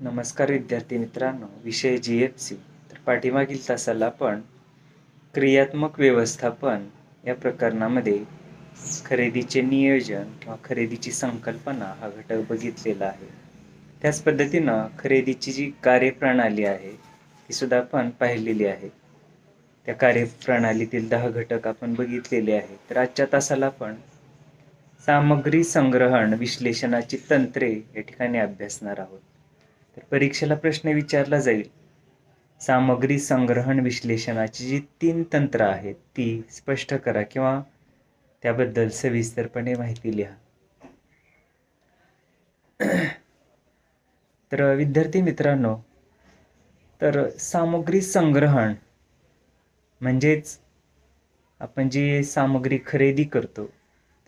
नमस्कार विद्यार्थी मित्रांनो, विषय GFC. तर पाठीमागील तासाला आपण क्रियात्मक व्यवस्थापन या प्रकरणामध्ये खरेदीचे नियोजन किंवा खरेदीची संकल्पना हा घटक बघितलेला आहे. त्याच पद्धतीनं खरेदीची जी कार्यप्रणाली आहे ती सुद्धा आपण पाहिलेली आहे. त्या कार्यप्रणालीतील 10 घटक आपण बघितलेले आहेत. तर आजच्या तासाला आपण सामग्री संग्रहण विश्लेषणाची तंत्रे या ठिकाणी अभ्यासणार आहोत. तर परीक्षेला प्रश्न विचारला जाईल, सामग्री संग्रहण विश्लेषणाची जी 3 तंत्र आहेत ती स्पष्ट करा किंवा त्याबद्दल सविस्तरपणे माहिती लिहा. तर विद्यार्थी मित्रांनो, तर सामग्री संग्रहण म्हणजेच आपण जी सामग्री खरेदी करतो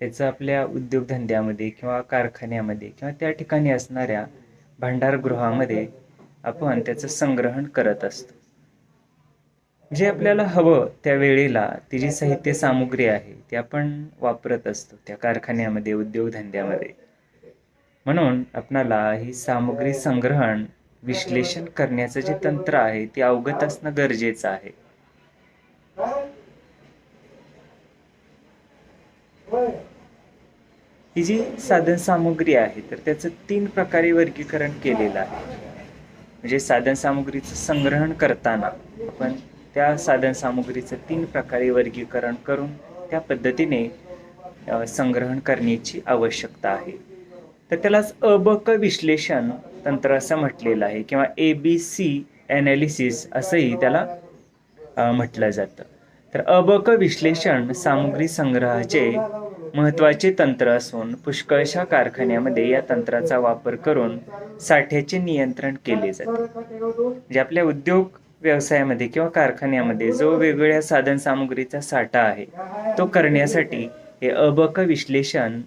त्याचं आपल्या उद्योगधंद्यामध्ये किंवा कारखान्यामध्ये किंवा त्या ठिकाणी असणाऱ्या भांडारगृहामध्ये आपण त्याचं संग्रहण करत असतो. जे आपल्याला हवं त्या वेळेला ती जी साहित्य सामुग्री आहे ती आपण वापरत असतो त्या कारखान्यामध्ये, उद्योगधंद्यामध्ये. म्हणून आपणाला ही सामग्री संग्रहण विश्लेषण करण्याचं जे तंत्र आहे ते अवगत असणं गरजेचं आहे. ही जी साधन सामुग्री आहे तर त्याचं 3 प्रकारे वर्गीकरण केलेलं आहे. म्हणजे साधन सामुग्रीचं संग्रहण करताना आपण त्या साधन सामुग्रीचं 3 प्रकारे वर्गीकरण करून त्या पद्धतीने संग्रहण करण्याची आवश्यकता आहे. तर त्यालाच अबक विश्लेषण तंत्र असं म्हटलेलं आहे किंवा ABC ॲनालिसिस असंही त्याला म्हटलं जातं. तर अबक विश्लेषण सामग्री संग्रहाचे महत्त्वाचे तंत्र असून पुष्कळशा कारखान्यामध्ये या तंत्राचा वापर करून साठ्याचे नियंत्रण केले जाते. म्हणजे आपल्या उद्योग व्यवसायामध्ये किंवा कारखान्यामध्ये जो वेगवेगळ्या साधन सामुग्रीचा साठा आहे तो करण्यासाठी हे अबक विश्लेषण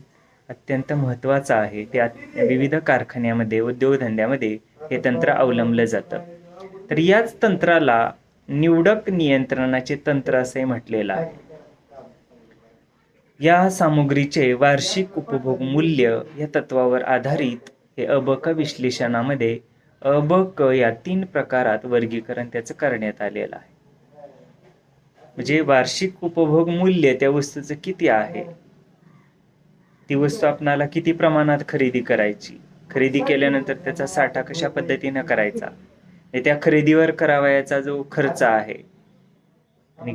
अत्यंत महत्त्वाचं आहे. त्या विविध कारखान्यामध्ये, उद्योगधंद्यामध्ये हे तंत्र अवलंबलं जातं. तर याच तंत्राला निवडक नियंत्रणाचे तंत्र असे म्हटलेलं आहे. या सामुग्रीचे वार्षिक उपभोग मूल्य या तत्वावर आधारित हे अबक विश्लेषणामध्ये अबक या 3 प्रकारात वर्गीकरण त्याचं करण्यात आलेलं आहे. म्हणजे वार्षिक उपभोग मूल्य त्या वस्तूचं किती आहे, ती वस्तू आपणाला किती प्रमाणात खरेदी करायची, खरेदी केल्यानंतर त्याचा साठा कशा पद्धतीनं करायचा, त्या खरेदीवर करावयाचा जो खर्च आहे आणि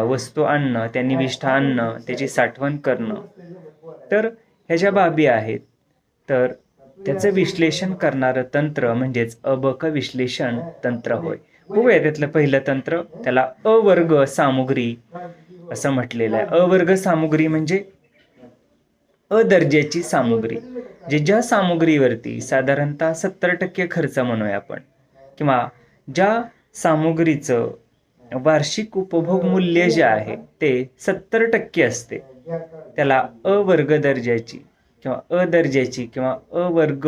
वस्तू आणणं, त्या निविष्ठा आणणं, त्याची साठवण करणं, तर ह्या ज्या बाबी आहेत तर त्याचं विश्लेषण करणारं तंत्र म्हणजेच अबक विश्लेषण तंत्र होय. बघूया त्यातलं पहिलं तंत्र, त्याला अवर्ग सामुग्री असं म्हटलेलं आहे. अवर्ग सामुग्री म्हणजे अदर्जाची सामुग्री, जे ज्या सामुग्रीवरती साधारणतः 70% खर्च म्हणूया आपण, किंवा ज्या सामुग्रीचं वार्षिक उपभोग मूल्य जे आहे ते 70% असते, त्याला अवर्ग दर्जाची किंवा अदर्जाची किंवा अवर्ग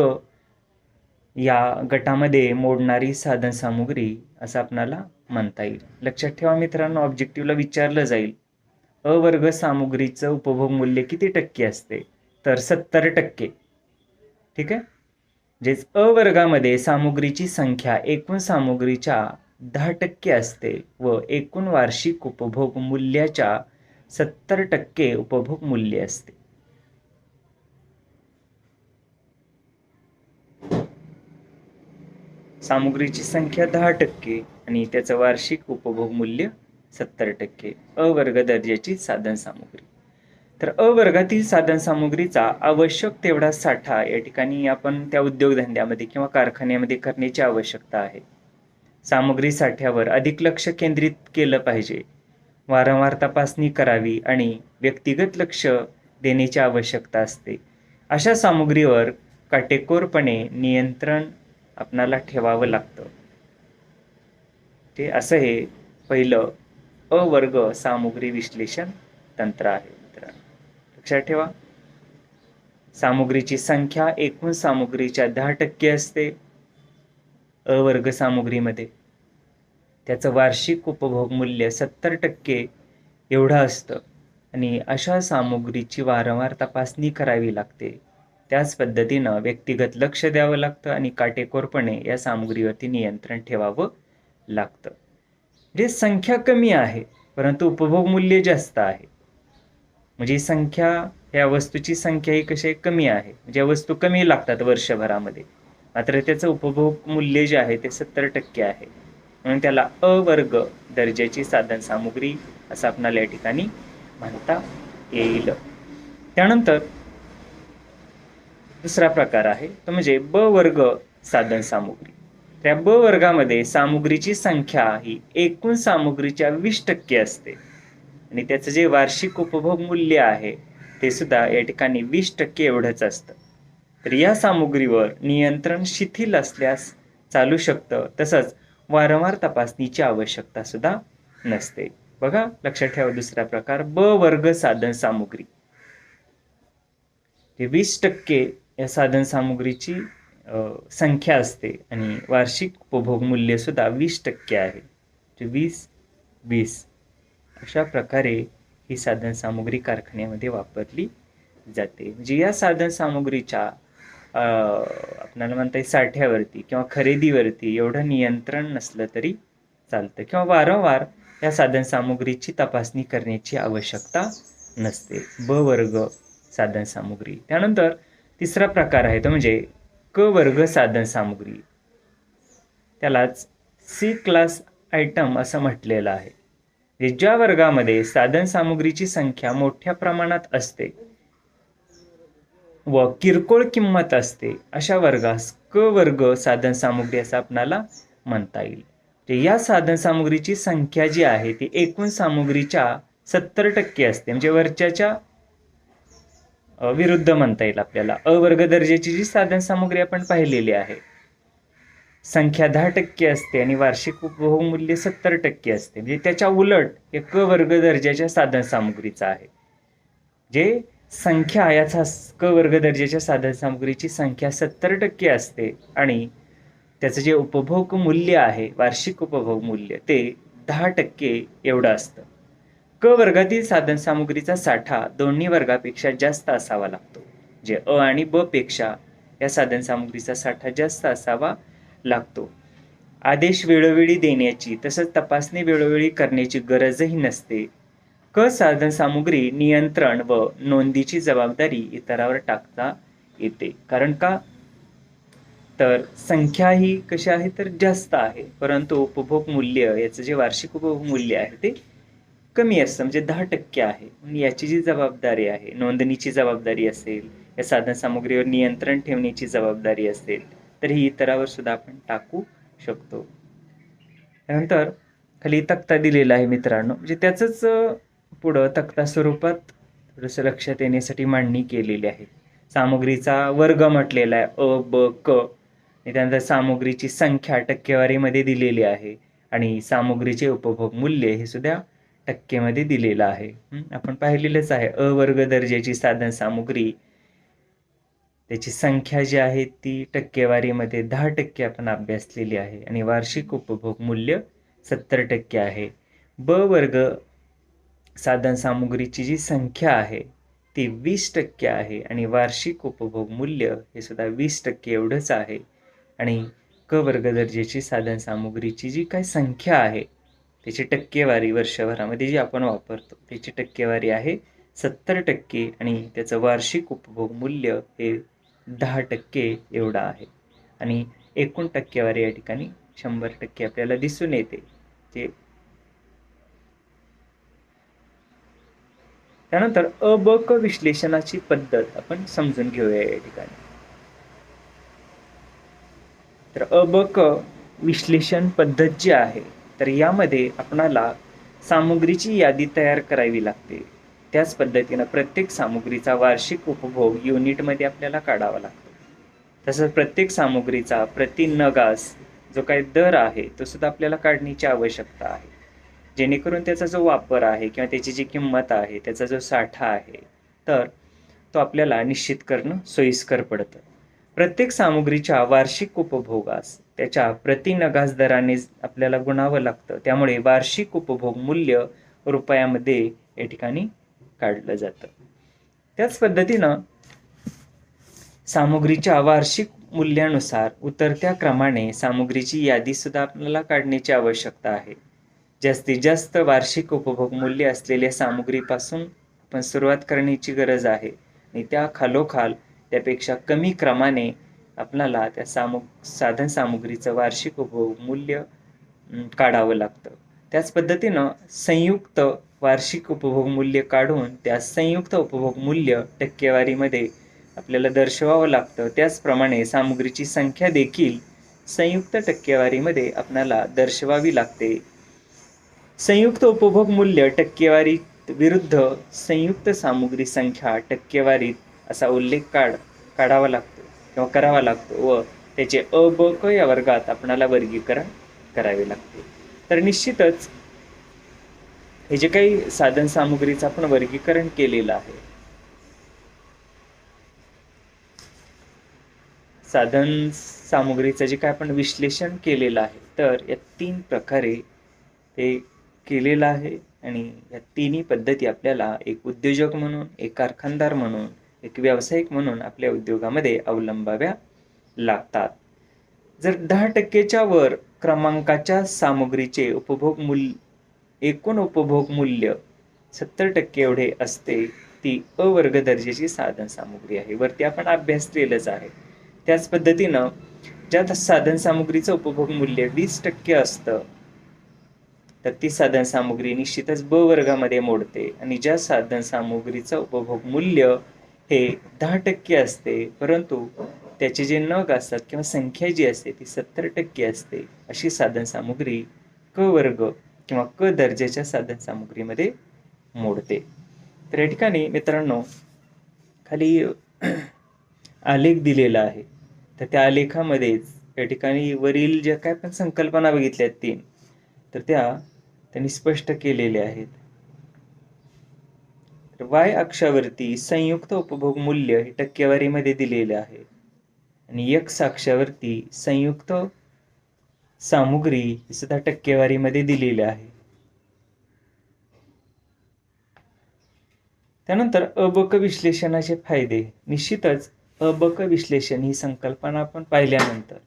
या गटामध्ये मोडणारी साधन सामुग्री असं आपणाला म्हणता येईल. लक्षात ठेवा मित्रांनो, ऑब्जेक्टिव्हला विचारलं जाईल अवर्ग सामुग्रीचं उपभोग मूल्य किती टक्के असते, तर 70%. ठीक आहे. म्हणजेच अवर्गामध्ये सामुग्रीची संख्या एकूण सामुग्रीच्या 10% असते व एकूण वार्षिक उपभोग मूल्याच्या 70% उपभोग मूल्य असते. सामुग्रीची संख्या 10% आणि त्याचं वार्षिक उपभोग मूल्य 70%. अवर्ग दर्जाची साधन सामुग्री. तर अवर्गातील साधन सामुग्रीचा आवश्यक तेवढा साठा या ठिकाणी आपण त्या उद्योगधंद्यामध्ये किंवा कारखान्यामध्ये करण्याची आवश्यकता आहे. सामग्री साठ्यावर अधिक लक्ष केंद्रित केलं पाहिजे, वारंवार तपासणी करावी आणि व्यक्तिगत लक्ष देण्याची आवश्यकता असते. अशा सामुग्रीवर काटेकोरपणे नियंत्रण आपणाला ठेवावं लागतं. ते असं हे पहिलं अवर्ग सामुग्री विश्लेषण तंत्र आहे मित्रांनो. लक्षात ठेवा, सामुग्रीची संख्या एकूण सामुग्रीच्या 10% असते अवर्ग सामुग्रीमध्ये, त्याचं वार्षिक उपभोग मूल्य 70% एवढं असतं आणि अशा सामुग्रीची वारंवार तपासणी करावी लागते. त्याच पद्धतीनं व्यक्तिगत लक्ष द्यावं लागतं आणि काटेकोरपणे या सामुग्रीवरती नियंत्रण ठेवावं लागतं. म्हणजे संख्या कमी आहे परंतु उपभोग मूल्य जास्त आहे. म्हणजे संख्या, या वस्तूची संख्या ही कशी कमी आहे, म्हणजे वस्तू कमी लागतात वर्षभरामध्ये, मात्र त्याचं उपभोग मूल्य जे आहे ते 70% आहे. म्हणून त्याला अवर्ग दर्जाची साधन सामुग्री असं आपल्याला या ठिकाणी म्हणता येईल. त्यानंतर दुसरा प्रकार आहे तो म्हणजे ब वर्ग साधन सामुग्री. त्या ब वर्गामध्ये सामुग्रीची संख्या ही एकूण सामुग्रीच्या 20% असते आणि त्याचं जे वार्षिक उपभोग मूल्य आहे ते सुद्धा या ठिकाणी 20% एवढंच असतं. तर या सामुग्रीवर नियंत्रण शिथिल असल्यास चालू शकतं, तसंच वारंवार तपासणीची आवश्यकता सुद्धा नसते. बघा, लक्षात ठेवा दुसरा प्रकार ब वर्ग साधन सामुग्री. 20% या साधन सामुग्रीची संख्या असते आणि वार्षिक उपभोग मूल्य सुद्धा 20% आहे. 20 अशा प्रकारे ही साधन सामुग्री कारखान्यामध्ये वापरली जाते. म्हणजे या साधन सामुग्रीच्या आपल्याला म्हणता येईल साठ्यावरती किंवा खरेदीवरती एवढं नियंत्रण नसलं तरी चालतं किंवा वारंवार या साधन सामुग्रीची तपासणी करण्याची आवश्यकता नसते. ब वर्ग साधन सामुग्री. त्यानंतर तिसरा प्रकार आहे तो म्हणजे क वर्ग साधन सामुग्री. त्यालाच सी क्लास आयटम असं म्हटलेलं आहे. ज्या वर्गामध्ये साधन सामुग्रीची संख्या मोठ्या प्रमाणात असते व किरकोळ किंमत असते अशा वर्गास क वर्ग साधन सामुग्री असं आपणाला म्हणता येईल. या साधन सामुग्रीची संख्या जी आहे ती एकूण सामुग्रीच्या 70% असते. म्हणजे वरच्याच्या विरुद्ध म्हणता येईल आपल्याला. अवर्ग दर्जाची जी साधन सामुग्री आपण पाहिलेली आहे संख्या 10% असते आणि वार्षिक उपभोग मूल्य 70% असते. म्हणजे त्याच्या उलट हे क वर्ग दर्जाच्या साधन सामुग्रीचा आहे. जे संख्या याचा क वर्ग दर्जाच्या साधन सामुग्रीची संख्या 70% असते आणि त्याचं जे उपभोग मूल्य आहे वार्षिक उपभोग मूल्य ते 10% एवढं असतं. क वर्गातील साधन सामुग्रीचा साठा दोन्ही वर्गापेक्षा जास्त असावा लागतो. जे अ आणि ब पेक्षा या साधन सामुग्रीचा साठा जास्त असावा लागतो. आदेश वेळोवेळी देण्याची तसंच तपासणी वेळोवेळी करण्याची गरजही नसते. क साधन सामुग्री नियंत्रण व नोंदीची जबाबदारी इतरावर टाकता येते. कारण का, तर संख्या ही कशी आहे तर जास्त आहे परंतु उपभोग मूल्य याचं जे वार्षिक उपभोग मूल्य आहे ते कमी असतं, म्हणजे 10% आहे. याची जी जबाबदारी आहे, नोंदणीची जबाबदारी असेल, या साधन सामुग्रीवर नियंत्रण ठेवण्याची जबाबदारी असेल, तर ही इतरावर सुद्धा आपण टाकू शकतो. त्यानंतर खाली तक्ता दिलेला आहे मित्रांनो, म्हणजे त्याचंच पुढं तक्ता स्वरूपात थोडंसं लक्षात येण्यासाठी मांडणी केलेली आहे. सामुग्रीचा वर्ग म्हटलेला आहे अ ब क, आणि त्यानंतर सामुग्रीची संख्या टक्केवारीमध्ये दिलेली आहे आणि सामुग्रीचे उपभोग मूल्य हे सुद्धा टक्केमध्ये दिलेलं आहे. आपण पाहिलेलंच आहे अ वर्ग दर्जाची साधन सामुग्री त्याची संख्या जी आहे ती टक्केवारीमध्ये 10% आपण अभ्यासलेली आहे आणि वार्षिक उपभोग मूल्य 70% आहे. ब वर्ग साधन सामुग्रीची जी संख्या आहे ती 20% आहे आणि वार्षिक उपभोग मूल्य हे सुद्धा 20% एवढंच आहे. आणि क वर्ग दर्जाची साधन सामुग्रीची जी काही संख्या आहे त्याची टक्केवारी वर्षभरामध्ये जी आपण वापरतो त्याची टक्केवारी आहे 70% आणि त्याचं वार्षिक उपभोग मूल्य हे 10% एवढं आहे. आणि एकूण टक्केवारी या ठिकाणी 100% आपल्याला दिसून येते. ते त्यानंतर अ ब क विश्लेषणाची पद्धत आपण समजून घेऊया या ठिकाणी. तर अ ब क विश्लेषण पद्धत जी आहे तर यामध्ये आपणाला सामुग्रीची यादी तयार करावी लागते. त्याच पद्धतीनं प्रत्येक सामुग्रीचा वार्षिक उपभोग युनिटमध्ये आपल्याला काढावा लागतो. तसंच प्रत्येक सामुग्रीचा प्रति नगास जो काही दर आहे तो सुद्धा आपल्याला काढण्याची आवश्यकता आहे, जेणेकरून त्याचा जो वापर आहे किंवा त्याची जी किंमत आहे त्याचा जो साठा आहे तर तो आपल्याला निश्चित करणं सोयीस्कर पडतं. प्रत्येक सामुग्रीच्या वार्षिक उपभोगास त्याच्या प्रति नगास दराने आपल्याला गुणावं लागतं. त्यामुळे वार्षिक उपभोग मूल्य रुपयामध्ये या ठिकाणी काढलं जातं. त्याच पद्धतीनं सामुग्रीच्या वार्षिक मूल्यानुसार उतरत्या क्रमाने सामुग्रीची यादी सुद्धा आपल्याला काढण्याची आवश्यकता आहे. जास्तीत जास्त वार्षिक उपभोग मूल्य असलेल्या सामुग्रीपासून आपण सुरुवात करण्याची गरज आहे आणि त्या खालोखाल त्यापेक्षा कमी क्रमाने आपल्याला त्या साधन सामुग्रीचं वार्षिक उपभोग मूल्य काढावं लागतं. त्याच पद्धतीनं संयुक्त वार्षिक उपभोग मूल्य काढून त्या संयुक्त उपभोग मूल्य टक्केवारीमध्ये आपल्याला दर्शवावं लागतं. त्याचप्रमाणे सामुग्रीची संख्या देखील संयुक्त टक्केवारीमध्ये आपल्याला दर्शवावी लागते. संयुक्त उपभोग मूल्य टक्केवारीत विरुद्ध संयुक्त सामुग्री संख्या टक्केवारीत असा उल्लेख काढावा लागतो किंवा करावा लागतो व त्याचे अ ब क या वर्गात आपणाला वर्गीकरण करावे लागते. तर निश्चितच हे जे काही साधन सामुग्रीचं आपण वर्गीकरण केलेलं आहे, साधन सामुग्रीचं जे काय आपण विश्लेषण केलेलं आहे, तर या 3 प्रकारे ते केलेलं आहे आणि या तिन्ही पद्धती आपल्याला एक उद्योजक म्हणून, एक कारखानदार म्हणून, एक व्यावसायिक म्हणून आपल्या उद्योगामध्ये अवलंबाव्या लागतात. जर 10% वर क्रमांकाच्या सामुग्रीचे एकूण उपभोग मूल्य 70% एवढे असते, ती अ वर्ग दर्जाची साधन सामुग्री आहे. वरती आपण अभ्यासलेलंच आहे. त्याच पद्धतीनं ज्या साधन सामुग्रीचं उपभोग मूल्य 20% असतं, तर ती साधन सामुग्री निश्चितच ब वर्गामध्ये मोडते. आणि ज्या साधन सामुग्रीचं उपभोग मूल्य हे 10% असते, परंतु त्याचे जे नग असतात किंवा संख्या जी असते ती 70% असते, अशी साधन सामुग्री क वर्ग किंवा क दर्जाच्या साधन सामुग्रीमध्ये मोडते. तर या ठिकाणी मित्रांनो खाली आलेख दिलेला आहे. तर त्या आलेखामध्येच या ठिकाणी वरील ज्या काय पण संकल्पना बघितल्यात 3, तर त्यांनी स्पष्ट केलेल्या आहेत. तर वाय अक्षावरती संयुक्त उपभोग मूल्य हे टक्केवारीमध्ये दिलेले आहे आणि एक्स अक्षावरती संयुक्त सामुग्री हे सुद्धा टक्केवारीमध्ये दिलेले आहे. त्यानंतर अबक विश्लेषणाचे फायदे. निश्चितच अबक विश्लेषण ही संकल्पना आपण पाहिल्यानंतर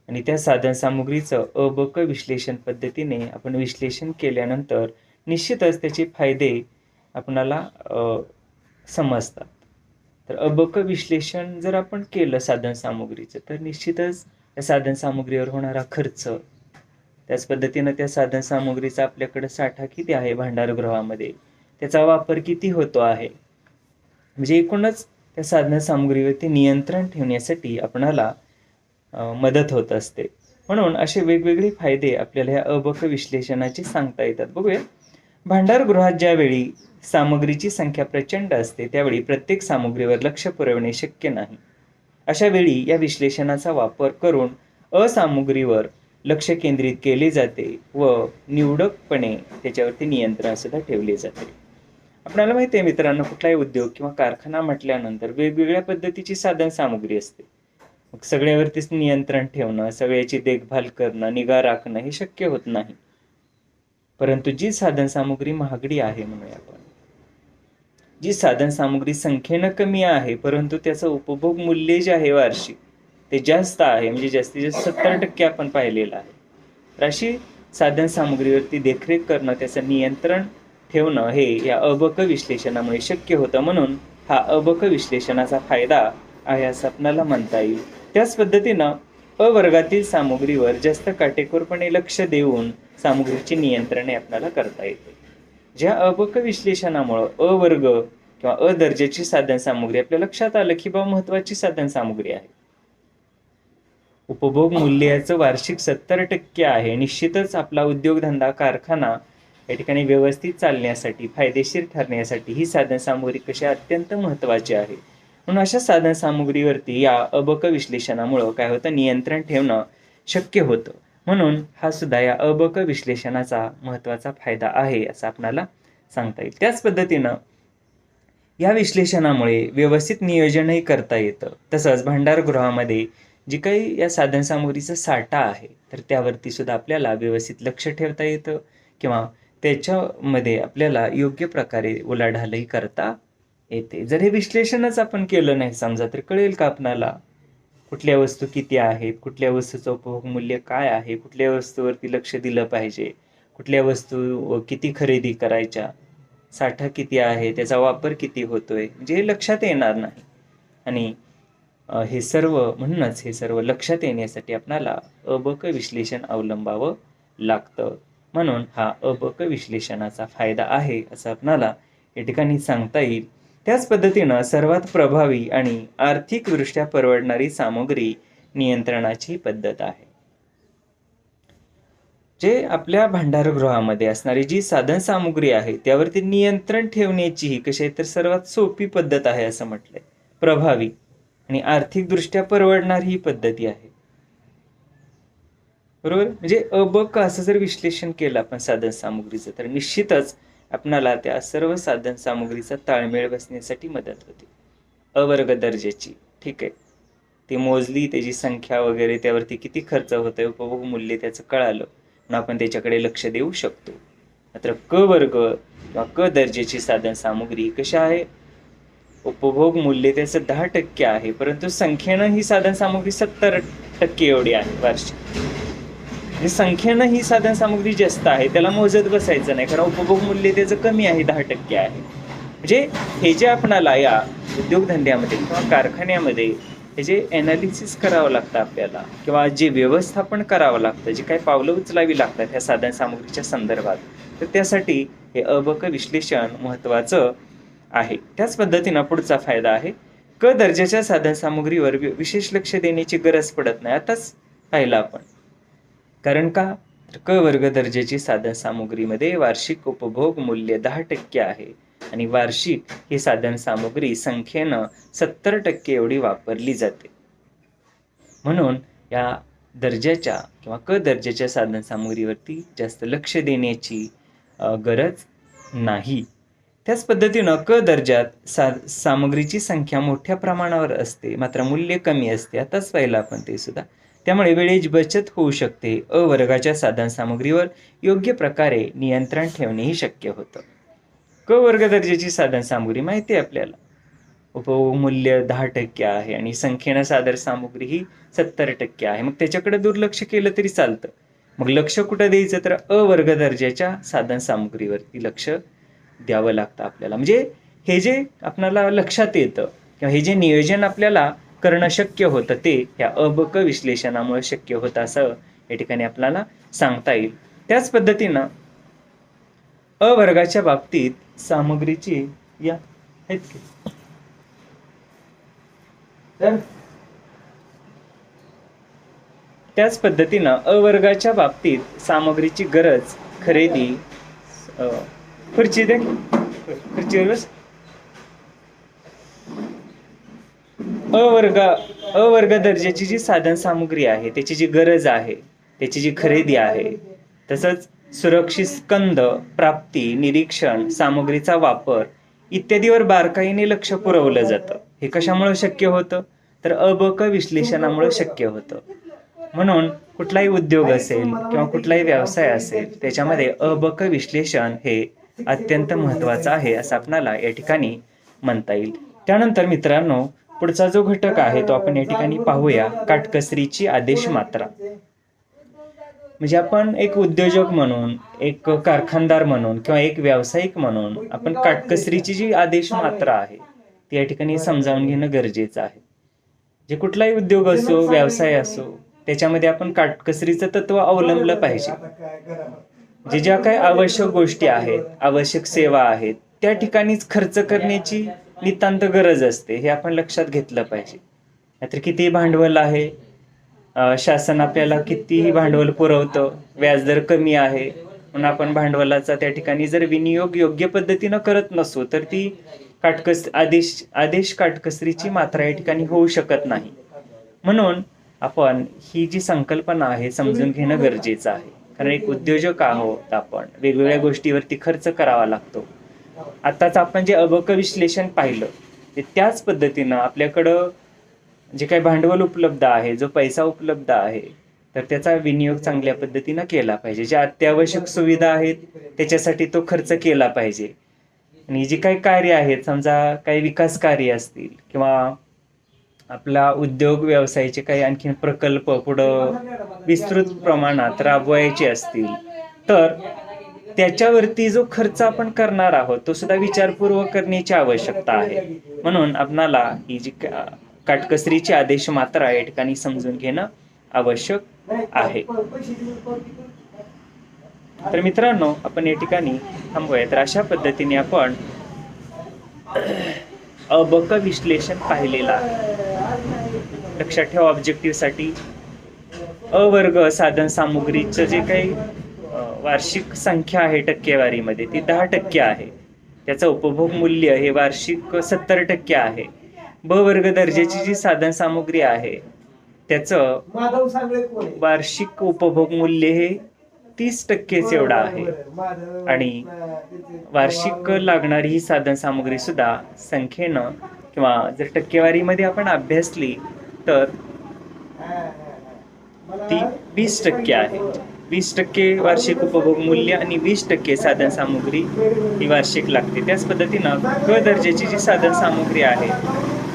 आणि त्या साधन सामुग्रीचं अबक विश्लेषण पद्धतीने आपण विश्लेषण केल्यानंतर निश्चितच त्याचे फायदे आपणाला समजतात. तर अबक विश्लेषण जर आपण केलं साधन सामुग्रीचं, तर निश्चितच त्या साधन सामुग्रीवर होणारा खर्च, त्याच पद्धतीनं त्या साधन सामुग्रीचा आपल्याकडे साठा किती आहे भांडारगृहामध्ये, त्याचा वापर किती होतो आहे, म्हणजे एकूणच त्या साधन सामुग्रीवरती नियंत्रण ठेवण्यासाठी आपणाला मदत होत असते. म्हणून असे वेगवेगळे फायदे आपल्याला या अबक विश्लेषणाचे सांगता येतात. बघूया. भांडारगृहात ज्यावेळी सामग्रीची संख्या प्रचंड असते, त्यावेळी प्रत्येक सामग्रीवर लक्ष पुरवणे शक्य नाही. अशा वेळी या विश्लेषणाचा वापर करून असामुग्रीवर लक्ष केंद्रित केले जाते व निवडकपणे त्याच्यावरती नियंत्रण सुद्धा ठेवले जाते. आपल्याला माहिती आहे मित्रांनो, कुठलाही उद्योग किंवा कारखाना म्हटल्यानंतर वेगवेगळ्या पद्धतीची साधन सामुग्री असते. मग सगळ्यावरतीच नियंत्रण ठेवणं, सगळ्याची देखभाल करणं, निगा राखणं हे शक्य होत नाही. परंतु जी साधन सामुग्री महागडी आहे म्हणूया आपण, जी साधन सामुग्री संख्येनं कमी आहे परंतु त्याचं उपभोग मूल्य जे आहे वार्षिक ते जास्त आहे, म्हणजे जास्तीत जास्त 70% आपण पाहिलेलं आहे. तर अशी साधन सामुग्रीवरती देखरेख करणं, त्याचं नियंत्रण ठेवणं हे या अबक विश्लेषणामुळे शक्य होतं. म्हणून हा अबक विश्लेषणाचा फायदा आहे असं आपल्याला म्हणता येईल. त्याच पद्धतीनं अ वर्गातील सामुग्रीवर जास्त काटेकोरपणे लक्ष देऊन सामुग्रीची नियंत्रणे आपल्याला करता येते. ज्या अबक विश्लेषणामुळं अ वर्ग किंवा अ दर्जाची साधन सामुग्री आपल्या लक्षात आलं की बाबा महत्वाची साधन सामुग्री आहे, उपभोग मूल्याचं वार्षिक 70% आहे, निश्चितच आपला उद्योगधंदा कारखाना या ठिकाणी व्यवस्थित चालण्यासाठी, फायदेशीर ठरण्यासाठी ही साधन सामुग्री कशी अत्यंत महत्वाची आहे. म्हणून अशा साधन सामुग्रीवरती या अबक विश्लेषणामुळं काय होतं, नियंत्रण ठेवणं शक्य होतं. म्हणून हा सुद्धा या अबक विश्लेषणाचा महत्वाचा फायदा आहे असं आपल्याला सांगता येईल. त्याच पद्धतीनं या विश्लेषणामुळे व्यवस्थित नियोजनही करता येतं. तसंच भांडारगृहामध्ये जी काही या साधन सामुग्रीचा साठा आहे, तर त्यावरती सुद्धा आपल्याला व्यवस्थित लक्ष ठेवता येतं किंवा त्याच्यामध्ये आपल्याला योग्य प्रकारे उलाढालही करता येते. जर हे विश्लेषणच आपण केलं नाही समजा, तर कळेल का आपणाला कुठल्या वस्तू किती आहेत, कुठल्या वस्तूचं उपभोग मूल्य काय आहे, कुठल्या वस्तूवरती लक्ष दिलं पाहिजे, कुठल्या वस्तू किती खरेदी करायच्या, साठा किती आहे, त्याचा वापर किती होतोय, म्हणजे हे लक्षात येणार नाही. आणि हे सर्व म्हणूनच हे सर्व लक्षात येण्यासाठी आपणाला अबक विश्लेषण अवलंबावं लागतं. म्हणून हा अबक विश्लेषणाचा फायदा आहे असं आपणाला या ठिकाणी सांगता येईल. त्याच पद्धतीनं सर्वात प्रभावी आणि आर्थिकदृष्ट्या परवडणारी सामग्री नियंत्रणाची पद्धत आहे. जे आपल्या भांडारगृहामध्ये असणारी जी साधन सामुग्री आहे त्यावरती नियंत्रण ठेवण्याची ही कशी आहे तर सर्वात सोपी पद्धत आहे असं म्हटलंय. प्रभावी आणि आर्थिकदृष्ट्या परवडणारी ही पद्धती आहे. बरोबर, म्हणजे अबक असं जर विश्लेषण केलं आपण साधन सामुग्रीचं तर निश्चितच आपणाला त्या सर्व साधन सामुग्रीचा ताळमेळ बसण्यासाठी मदत होते. अवर्ग दर्जाची, ठीक आहे, ती मोजली, त्याची संख्या वगैरे, त्यावरती किती खर्च होतोय, उपभोग मूल्य त्याचं कळालं म्हणून आपण त्याच्याकडे लक्ष देऊ शकतो. मात्र क वर्ग किंवा क दर्जाची साधन सामुग्री कशा आहे, उपभोग मूल्य त्याचं 10% आहे, परंतु संख्येनं ही साधन सामुग्री 70% एवढी आहे वार्षिक. म्हणजे संख्येनं ही साधन सामुग्री जास्त आहे, त्याला मोजत बसायचं नाही, कारण उपभोग मूल्य त्याचं कमी आहे, 10% आहे. म्हणजे हे जे आपणाला या उद्योगधंद्यामध्ये किंवा कारखान्यामध्ये हे जे ॲनालिसिस करावं लागतं आपल्याला, किंवा जे व्यवस्थापन करावं लागतं, जे काही पावलं उचलावी लागतात ह्या साधन सामुग्रीच्या संदर्भात, तर त्यासाठी हे अबक विश्लेषण महत्त्वाचं आहे. त्याच पद्धतीनं पुढचा फायदा आहे, क दर्जाच्या साधन सामुग्रीवर विशेष लक्ष देण्याची गरज पडत नाही. आताच पाहिलं आपण. कारण का, क वर्ग दर्जाची साधन सामुग्रीमध्ये वार्षिक उपभोग मूल्य 10% आहे आणि वार्षिक ही साधन सामुग्री संख्येनं 70% एवढी वापरली जाते. म्हणून या दर्जाच्या किंवा क दर्जाच्या साधन सामुग्रीवरती जास्त लक्ष देण्याची गरज नाही. त्याच पद्धतीनं क दर्जात सामग्रीची संख्या मोठ्या प्रमाणावर असते, मात्र मूल्य कमी असते. आताच पाहिलं आपण ते सुद्धा. त्यामुळे वेळेची बचत होऊ शकते. अ वर्गाच्या साधन सामग्रीवर योग्य प्रकारे नियंत्रण ठेवणेही शक्य होतं. क वर्ग दर्जाची साधन सामग्री माहिती आहे आपल्याला, उपभोग मूल्य 10% आहे आणि संख्येनं साधन सामुग्री ही 70% आहे. मग त्याच्याकडे दुर्लक्ष केलं तरी चालतं. मग लक्ष कुठं द्यायचं तर अ वर्ग दर्जाच्या साधन सामुग्रीवरती लक्ष द्यावं लागतं आपल्याला. म्हणजे हे जे आपल्याला लक्षात येतं किंवा हे जे नियोजन आपल्याला करणं शक्य होतं ते ह्या अबक विश्लेषणामुळे शक्य होतं असं या ठिकाणी आपल्याला सांगता येईल. त्याच पद्धतीनं अ वर्गाच्या बाबतीत सामग्रीची या आहेत की तर त्याच पद्धतीनं अ वर्गाच्या बाबतीत सामग्रीची गरज, खरेदी, खुर्ची दे, खुर्चीवर अ वर्ग दर्जाची जी साधन सामुग्री आहे, त्याची जी गरज आहे, त्याची जी खरेदी आहे, तसंच सुरक्षित स्कंद, प्राप्ती, निरीक्षण, सामग्रीचा वापर इत्यादीवर बारकाईने लक्ष पुरवलं जातं. हे कशामुळे शक्य होतं तर अबक विश्लेषणामुळे शक्य होतं. म्हणून कुठलाही उद्योग असेल किंवा कुठलाही व्यवसाय असेल त्याच्यामध्ये अबक विश्लेषण हे अत्यंत महत्त्वाचं आहे असं आपणाला या ठिकाणी म्हणता येईल. त्यानंतर मित्रांनो, पुढचा जो घटक आहे तो आपण या ठिकाणी पाहूया, काटकसरीची आदेश मात्रा. म्हणजे आपण एक उद्योजक म्हणून, एक कारखानदार म्हणून किंवा एक व्यावसायिक म्हणून आपण काटकसरीची जी आदेश मात्रा आहे ती या ठिकाणी समजावून घेणं गरजेचं आहे. जे कुठलाही उद्योग असो, व्यवसाय असो, त्याच्यामध्ये आपण काटकसरीचं तत्व अवलंबलं पाहिजे. जे ज्या काही आवश्यक गोष्टी आहेत, आवश्यक सेवा आहेत, त्या ठिकाणीच खर्च करण्याची नितांत गरज असते, हे आपण लक्षात घेतलं पाहिजे. नाहीतर किती भांडवल आहे, शासन आपल्याला कितीही भांडवल पुरवतं, व्याजदर कमी आहे म्हणून आपण भांडवलाचा त्या ठिकाणी जर विनियोग योग्य पद्धतीनं करत नसू तर ती आदेश काटकसरीची मात्रा या ठिकाणी होऊ शकत नाही. म्हणून आपण ही जी संकल्पना आहे समजून घेणं गरजेचं आहे. कारण एक उद्योजक आहोत आपण, वेगवेगळ्या गोष्टीवरती खर्च करावा लागतो. आताच आपण जे अबक विश्लेषण पाहिलं ते त्याच पद्धतीनं आपल्याकडं जे काही भांडवल उपलब्ध आहे, जो पैसा उपलब्ध आहे, तर त्याचा विनियोग चांगल्या पद्धतीनं केला पाहिजे. ज्या अत्यावश्यक सुविधा आहेत त्याच्यासाठी तो खर्च केला पाहिजे. आणि जी काही कार्य आहेत, समजा काही विकास कार्य असतील किंवा आपला उद्योग व्यवसायाचे काही आणखीन प्रकल्प पुढं विस्तृत प्रमाणात राबवायचे असतील, तर त्याच्यावरती जो खर्च आपण करणार आहोत तो सुद्धा विचारपूर्वक करण्याची आवश्यकता आहे. म्हणून आपणाला ही जी काटकसरीची आदेश मात्रा या ठिकाणी समजून घेणं आवश्यक आहे. तर मित्रांनो, आपण या ठिकाणी थांबूया. तर अशा पद्धतीने आपण अबक विश्लेषण पाहिलेलं आहे. लक्षात ठेवा, ऑब्जेक्टिव्ह साठी अ वर्ग साधन सामुग्रीचं जे काही वार्षिक संख्या आहे टक्केवारीमध्ये ती 10% आहे. त्याचं उपभोग मूल्य हे वार्षिक 70% आहे. ब वर्ग दर्जाची जी साधन सामुग्री आहे त्याचं वार्षिक उपभोग मूल्य हे 30% एवढं आहे. आणि वार्षिक लागणारी ही साधन सामुग्री सुद्धा संख्येनं किंवा जर टक्केवारीमध्ये आपण अभ्यासली तर ती 20% आहे. 20% वार्षिक उपभोग मूल्य आणि 20% साधन सामुग्री ही वार्षिक लागते. त्याच पद्धतीनं क दर्जाची जी साधन सामुग्री आहे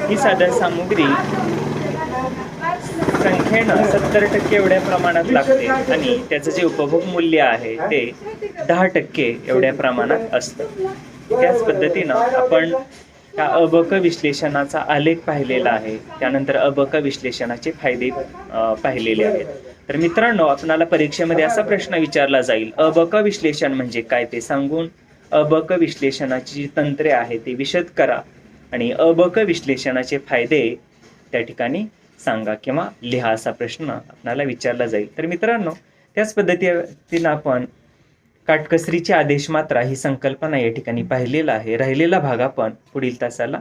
ही साधन सामुग्री संख्येनं 70% एवढ्या प्रमाणात लागते आणि त्याचं जे उपभोग मूल्य आहे ते 10% एवढ्या प्रमाणात असतं. त्याच पद्धतीनं आपण त्या अबक विश्लेषणाचा आलेख पाहिलेला आहे. त्यानंतर अबक विश्लेषणाचे फायदे पाहिलेले आहेत. तर मित्रांनो, आपणाला परीक्षेमध्ये असा प्रश्न विचारला जाईल, अबक विश्लेषण म्हणजे काय ते सांगून अबक विश्लेषणाची जी तंत्रे आहेत ते विशद करा आणि अबक विश्लेषणाचे फायदे त्या ठिकाणी सांगा किंवा लिहा, असा प्रश्न आपल्याला विचारला जाईल. तर मित्रांनो, त्याच पद्धतीनं आपण काटकसरीची आदेश मात्रा ही संकल्पना या ठिकाणी पाहिलेला आहे. राहिलेला भाग आपण पुढील तासाला